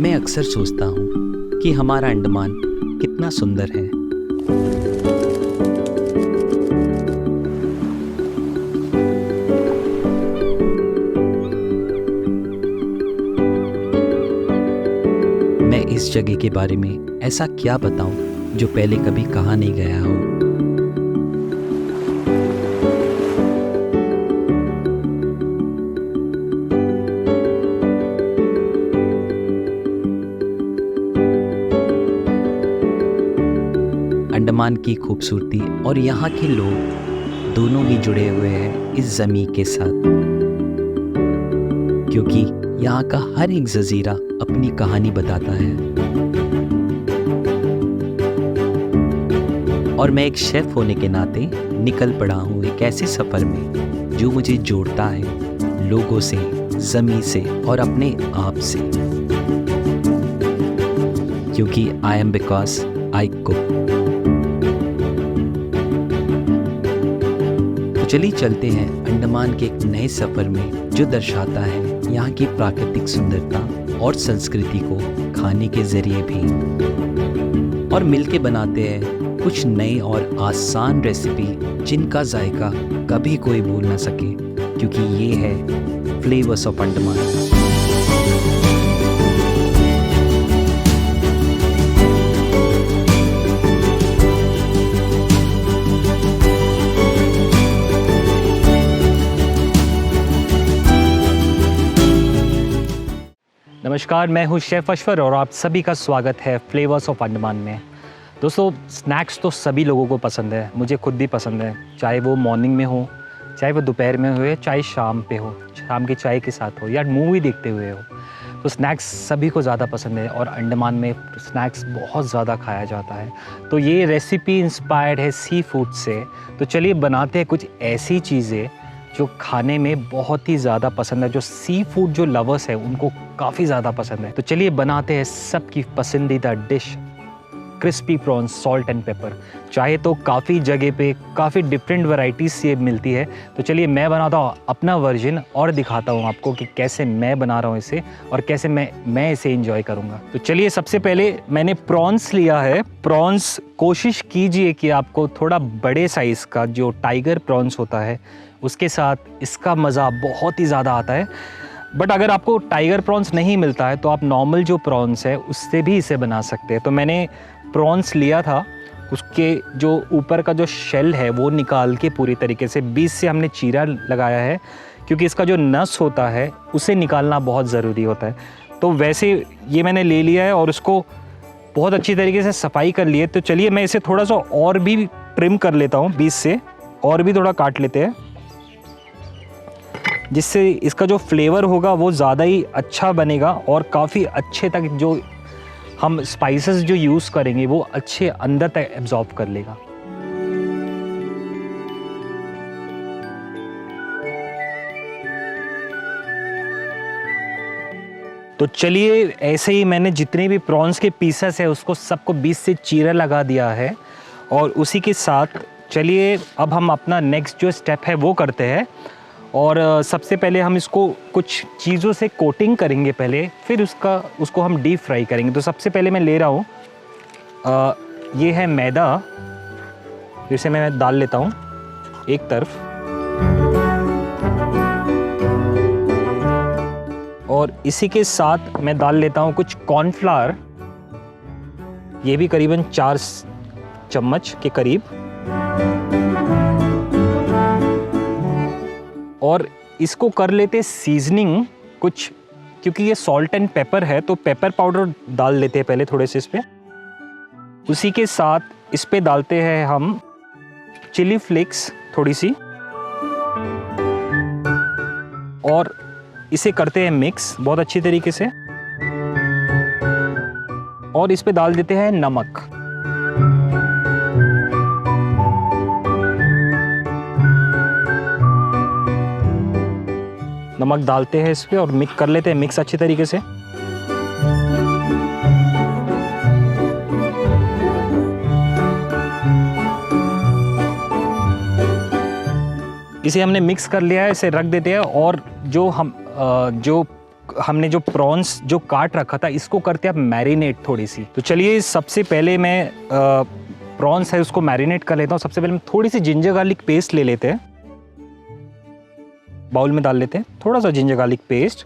मैं अक्सर सोचता हूँ कि हमारा अंडमान कितना सुंदर है। मैं इस जगह के बारे में ऐसा क्या बताऊं जो पहले कभी कहा नहीं गया हो। अंडमान की खूबसूरती और यहाँ के लोग दोनों ही जुड़े हुए हैं इस ज़मीन के साथ, क्योंकि यहाँ का हर एक जजीरा अपनी कहानी बताता है। और मैं एक शेफ होने के नाते निकल पड़ा हूँ एक ऐसे सफ़र में जो मुझे जोड़ता है लोगों से, ज़मीन से और अपने आप से, क्योंकि I am because I cook. चलिए चलते हैं अंडमान के एक नए सफ़र में जो दर्शाता है यहाँ की प्राकृतिक सुंदरता और संस्कृति को खाने के जरिए भी। और मिलके बनाते हैं कुछ नई और आसान रेसिपी जिनका जायका कभी कोई भूल ना सके, क्योंकि ये है फ्लेवर्स ऑफ अंडमान। नमस्कार, मैं हूं शेफ़ अश्वर और आप सभी का स्वागत है फ्लेवर्स ऑफ अंडमान में। दोस्तों, स्नैक्स तो सभी लोगों को पसंद है, मुझे खुद भी पसंद है, चाहे वो मॉर्निंग में हो, चाहे वो दोपहर में हो, चाहे शाम पे हो, शाम की चाय के साथ हो या मूवी देखते हुए हो। तो स्नैक्स सभी को ज़्यादा पसंद है और अंडमान में स्नैक्स बहुत ज़्यादा खाया जाता है। तो ये रेसिपी इंस्पायर्ड है सी फूड से। तो चलिए बनाते हैं कुछ ऐसी चीज़ें जो खाने में बहुत ही ज़्यादा पसंद है, जो सी फूड जो लवर्स है उनको काफ़ी ज़्यादा पसंद है। तो चलिए बनाते हैं सबकी पसंदीदा dish, crispy prawns salt and paper. चाहे तो काफ़ी जगह पे काफ़ी डिफरेंट वैरायटीज़ से मिलती है। तो चलिए मैं बनाता हूँ अपना वर्जन और दिखाता हूँ आपको कि कैसे मैं बना रहा हूँ इसे और कैसे मैं इसे एंजॉय करूँगा। तो चलिए सबसे पहले मैंने प्रॉन्स लिया है। प्रॉन्स कोशिश कीजिए कि आपको थोड़ा बड़े साइज़ का जो टाइगर प्रॉन्स होता है उसके साथ इसका मज़ा बहुत ही ज़्यादा आता है। बट अगर आपको टाइगर प्रॉन्स नहीं मिलता है तो आप नॉर्मल जो प्रॉन्स है उससे भी इसे बना सकते हैं। तो मैंने प्रॉन्स लिया था, उसके जो ऊपर का जो शेल है वो निकाल के पूरी तरीके से बीच से हमने चीरा लगाया है, क्योंकि इसका जो नस होता है उसे निकालना बहुत ज़रूरी होता है। तो वैसे ये मैंने ले लिया है और उसको बहुत अच्छी तरीके से सफाई कर लिए। तो चलिए मैं इसे थोड़ा सा और भी ट्रिम कर लेता हूँ, बीच से और भी थोड़ा काट लेते हैं, जिससे इसका जो फ्लेवर होगा वो ज़्यादा ही अच्छा बनेगा और काफ़ी अच्छे तक जो हम स्पाइसेस जो यूज़ करेंगे वो अच्छे अंदर तक एब्जॉर्ब कर लेगा। तो चलिए ऐसे ही मैंने जितने भी प्रॉन्स के पीसेस है उसको सबको बीच से चीरा लगा दिया है। और उसी के साथ चलिए अब हम अपना नेक्स्ट जो स्टेप है वो करते हैं। और सबसे पहले हम इसको कुछ चीज़ों से कोटिंग करेंगे पहले, फिर उसको हम डीप फ्राई करेंगे। तो सबसे पहले मैं ले रहा हूँ ये है मैदा, जिसे मैं डाल लेता हूँ एक तरफ, और इसी के साथ मैं डाल लेता हूँ कुछ कॉर्नफ्लावर, ये भी करीबन 4 चम्मच के करीब। और इसको कर लेते सीजनिंग कुछ, क्योंकि ये सॉल्ट एंड पेपर है तो पेपर पाउडर डाल लेते हैं पहले थोड़े से इस पे। उसी के साथ इस पे डालते हैं हम चिली फ्लेक्स थोड़ी सी, और इसे करते हैं मिक्स बहुत अच्छी तरीके से। और इस पे डाल देते हैं नमक। नमक डालते हैं इस पे और मिक्स कर लेते हैं मिक्स अच्छी तरीके से। इसे हमने मिक्स कर लिया है, इसे रख देते हैं। और जो हमने जो प्रॉन्स जो काट रखा था इसको करते हैं अब मैरिनेट थोड़ी सी। तो चलिए सबसे पहले मैं प्रॉन्स है उसको मैरिनेट कर लेता हूँ। सबसे पहले हम थोड़ी सी जिंजर गार्लिक पेस्ट ले लेते हैं, बाउल में डाल लेते हैं थोड़ा सा जिंजर गार्लिक पेस्ट।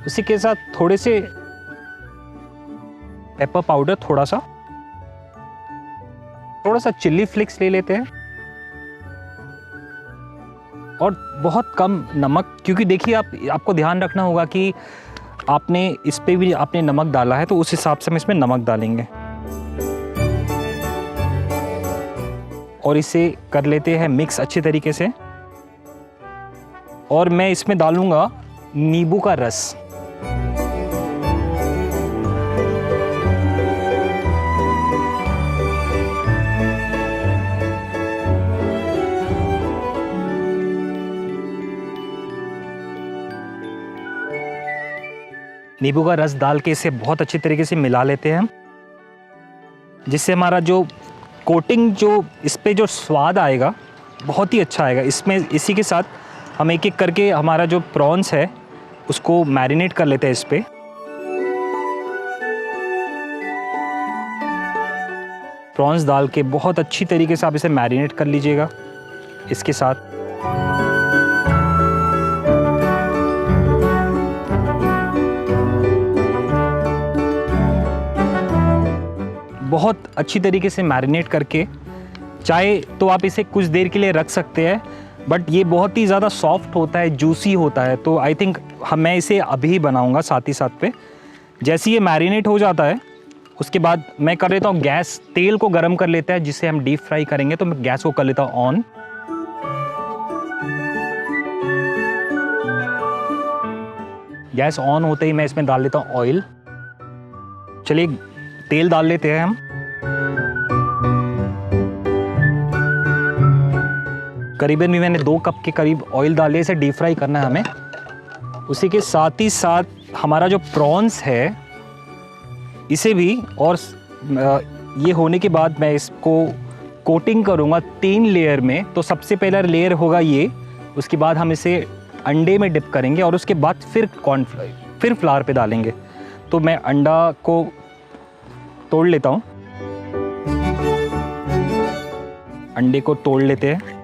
उसी के साथ थोड़े से पेपर पाउडर, थोड़ा सा चिल्ली फ्लेक्स ले लेते हैं और बहुत कम नमक, क्योंकि देखिए आपको ध्यान रखना होगा कि आपने इस पे भी आपने नमक डाला है तो उस हिसाब से हम इसमें नमक डालेंगे। और इसे कर लेते हैं मिक्स अच्छे तरीके से। और मैं इसमें डालूंगा नींबू का रस। नींबू का रस डाल के इसे बहुत अच्छी तरीके से मिला लेते हैं हम, जिससे हमारा जो कोटिंग जो इस पे जो स्वाद आएगा बहुत ही अच्छा आएगा। इसमें इसी के साथ हम एक एक करके हमारा जो प्रॉन्स है उसको मैरिनेट कर लेते हैं इस पे। प्रॉन्स डाल के बहुत अच्छी तरीके से आप इसे मैरिनेट कर लीजिएगा इसके साथ। बहुत अच्छी तरीके से मैरिनेट करके, चाहे तो आप इसे कुछ देर के लिए रख सकते हैं, बट ये बहुत ही ज़्यादा सॉफ्ट होता है, जूसी होता है, तो आई थिंक मैं इसे अभी बनाऊंगा साथ ही साथ पे। जैसे ये मैरिनेट हो जाता है उसके बाद मैं कर लेता हूँ गैस, तेल को गर्म कर लेता है जिससे हम डीप फ्राई करेंगे। तो मैं गैस को कर लेता हूँ ऑन। गैस ऑन होते ही मैं इसमें डाल लेता हूँ ऑयल। चलिए तेल डाल लेते हैं हम। करीबन भी मैंने 2 कप के करीब ऑयल डाल लिया। इसे डीप फ्राई करना है हमें। उसी के साथ ही साथ हमारा जो प्रॉन्स है इसे भी, और ये होने के बाद मैं इसको कोटिंग करूँगा 3 लेयर में। तो सबसे पहला लेयर होगा ये, उसके बाद हम इसे अंडे में डिप करेंगे और उसके बाद फिर फ्लावर पे डालेंगे। तो मैं अंडा को तोड़ लेता हूँ। अंडे को तोड़ लेते हैं।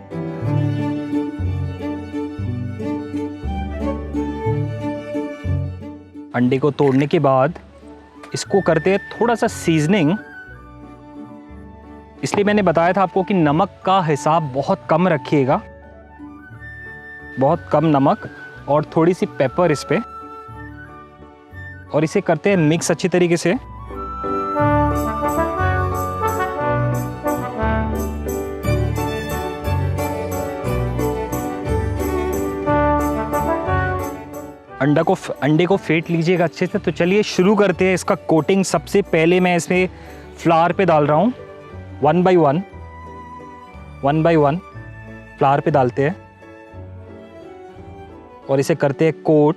अंडे को तोड़ने के बाद इसको करते हैं थोड़ा सा सीजनिंग। इसलिए मैंने बताया था आपको कि नमक का हिसाब बहुत कम रखिएगा, बहुत कम नमक और थोड़ी सी पेपर इस पे। और इसे करते हैं मिक्स अच्छी तरीके से। अंडे को फेंट लीजिएगा अच्छे से। तो चलिए शुरू करते हैं इसका कोटिंग। सबसे पहले मैं इसमें फ्लावर पे डाल रहा हूँ 1 बाई 1 फ्लावर पे डालते हैं और इसे करते हैं कोट।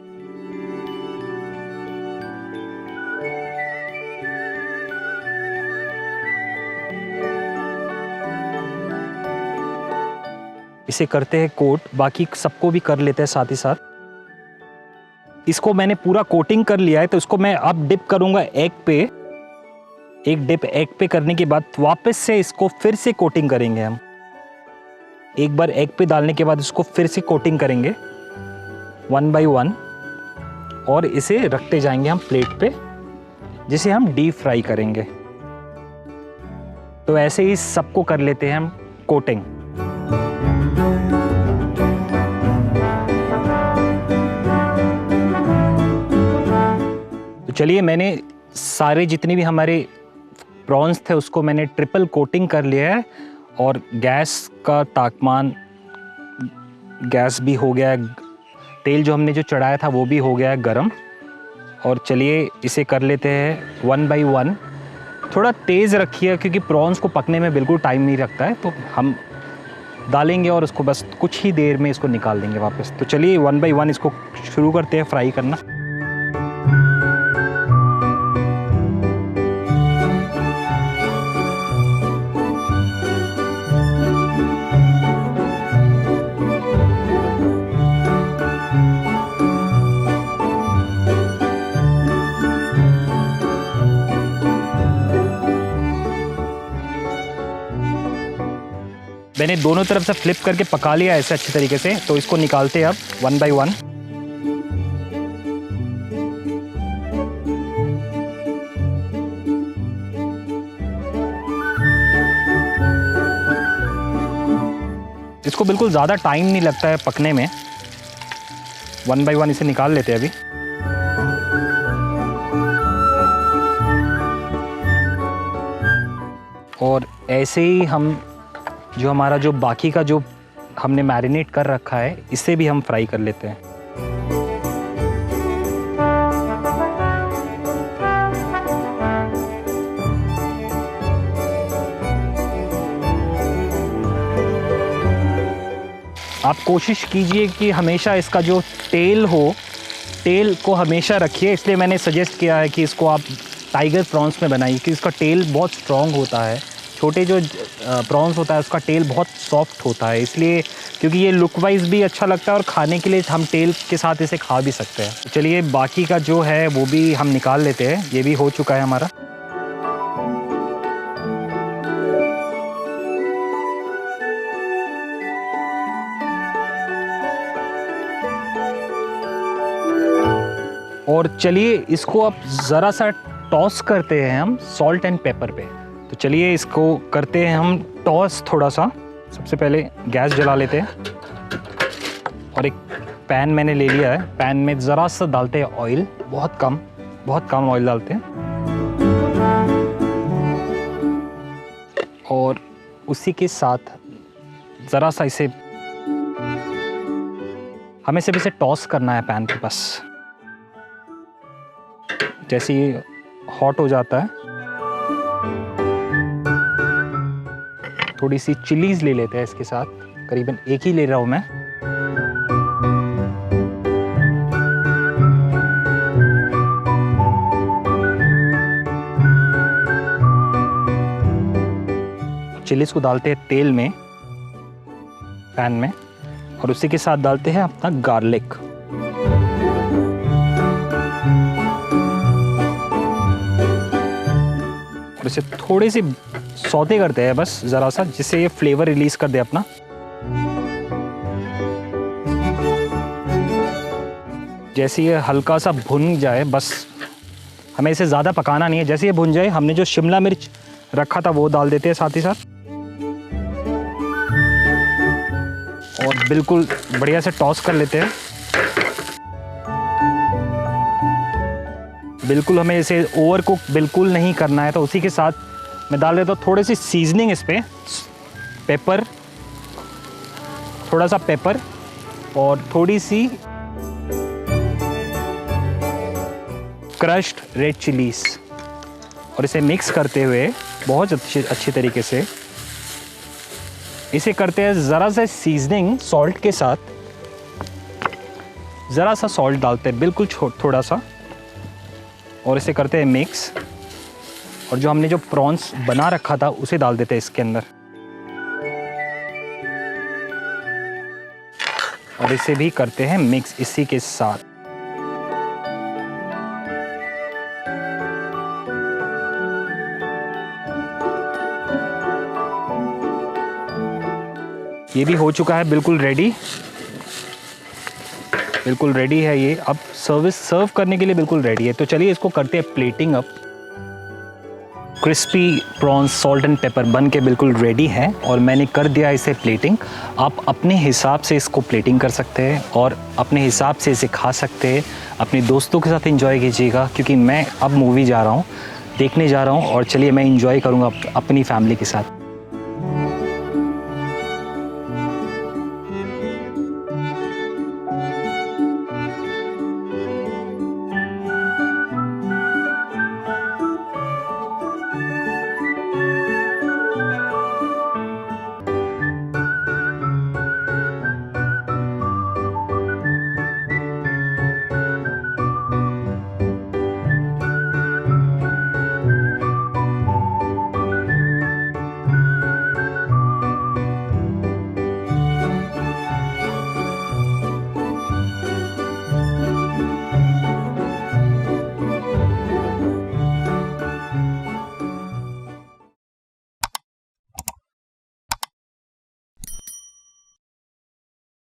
इसे करते हैं कोट, बाकी सबको भी कर लेते हैं साथ ही साथ। इसको मैंने पूरा कोटिंग कर लिया है, तो इसको मैं अब डिप करूंगा एग पे। एक डिप एग पे करने के बाद वापस से इसको फिर से कोटिंग करेंगे हम। एक बार एग पे डालने के बाद इसको फिर से कोटिंग करेंगे 1 बाई 1 और इसे रखते जाएंगे हम प्लेट पे, जिसे हम डीप फ्राई करेंगे। तो ऐसे ही सबको कर लेते हैं हम कोटिंग। तो चलिए मैंने सारे जितने भी हमारे प्रॉन्स थे उसको मैंने ट्रिपल कोटिंग कर लिया है और गैस का तापमान, गैस भी हो गया है, तेल जो हमने जो चढ़ाया था वो भी हो गया है गरम। और चलिए इसे कर लेते हैं 1 बाई 1। थोड़ा तेज़ रखिए क्योंकि प्रॉन्स को पकने में बिल्कुल टाइम नहीं लगता है, तो हम डालेंगे और उसको बस कुछ ही देर में इसको निकाल देंगे वापस। तो चलिए 1 बाई 1 इसको शुरू करते हैं फ्राई करना। मैंने दोनों तरफ से फ्लिप करके पका लिया ऐसे अच्छी तरीके से, तो इसको निकालते हैं अब 1 बाय 1। इसको बिल्कुल ज़्यादा टाइम नहीं लगता है पकने में। 1 बाय 1 इसे निकाल लेते हैं अभी। और ऐसे ही हम जो हमारा जो बाकी का जो हमने मैरिनेट कर रखा है, इसे भी हम फ्राई कर लेते हैं। आप कोशिश कीजिए कि हमेशा इसका जो टेल हो, टेल को हमेशा रखिए। इसलिए मैंने सजेस्ट किया है कि इसको आप टाइगर प्रॉन्स में बनाइए, कि इसका टेल बहुत स्ट्रॉन्ग होता है। छोटे जो प्रॉन्स होता है उसका टेल बहुत सॉफ्ट होता है, इसलिए क्योंकि ये लुक वाइज भी अच्छा लगता है और खाने के लिए हम टेल के साथ इसे खा भी सकते हैं। चलिए बाकी का जो है वो भी हम निकाल लेते हैं। ये भी हो चुका है हमारा। और चलिए इसको अब ज़रा सा टॉस करते हैं हम सॉल्ट एंड पेपर पे। तो चलिए इसको करते हैं हम टॉस थोड़ा सा। सबसे पहले गैस जला लेते हैं और एक पैन मैंने ले लिया है। पैन में ज़रा सा डालते हैं ऑयल, बहुत कम ऑयल डालते हैं। और उसी के साथ ज़रा सा इसे हमें सिर्फ इसे टॉस करना है पैन पे बस। जैसे ही हॉट हो जाता है, थोड़ी सी चिलीज ले लेते हैं इसके साथ। करीबन एक ही ले रहा हूं मैं। चिलीज को डालते हैं तेल में, पैन में, और उसी के साथ डालते हैं अपना गार्लिक। इसे थोड़ी सी सौते करते हैं बस ज़रा सा, जिससे ये फ्लेवर रिलीज कर दे अपना। जैसे ये हल्का सा भुन जाए, बस हमें इसे ज़्यादा पकाना नहीं है। जैसे ये भुन जाए, हमने जो शिमला मिर्च रखा था वो डाल देते हैं साथ ही साथ। और बिल्कुल बढ़िया से टॉस कर लेते हैं। बिल्कुल हमें इसे ओवर कुक बिल्कुल नहीं करना है। तो उसी के साथ मैं डाल देता हूँ थोड़ी सी सीजनिंग इस पे, पेपर, थोड़ा सा पेपर और थोड़ी सी क्रश्ड रेड चिलीज, और इसे मिक्स करते हुए बहुत अच्छी तरीके से इसे करते हैं। ज़रा सा सीजनिंग सॉल्ट के साथ, ज़रा सा सॉल्ट डालते हैं, बिल्कुल थोड़ा सा, और इसे करते हैं मिक्स। और जो हमने जो प्रॉन्स बना रखा था उसे डाल देते हैं इसके अंदर, और इसे भी करते हैं मिक्स इसी के साथ। ये भी हो चुका है, बिल्कुल रेडी है ये। अब सर्व करने के लिए बिल्कुल रेडी है। तो चलिए इसको करते हैं plating up. Crispy prawns salt and paper बन के बिल्कुल रेडी है और मैंने कर दिया इसे प्लेटिंग। आप अपने हिसाब से इसको प्लेटिंग कर सकते हैं और अपने हिसाब से इसे खा सकते हैं। अपने दोस्तों के साथ एंजॉय कीजिएगा, क्योंकि मैं अब मूवी जा रहा हूँ, देखने जा रहा हूँ, और चलिए मैं एंजॉय करूँगा अपनी फैमिली के साथ।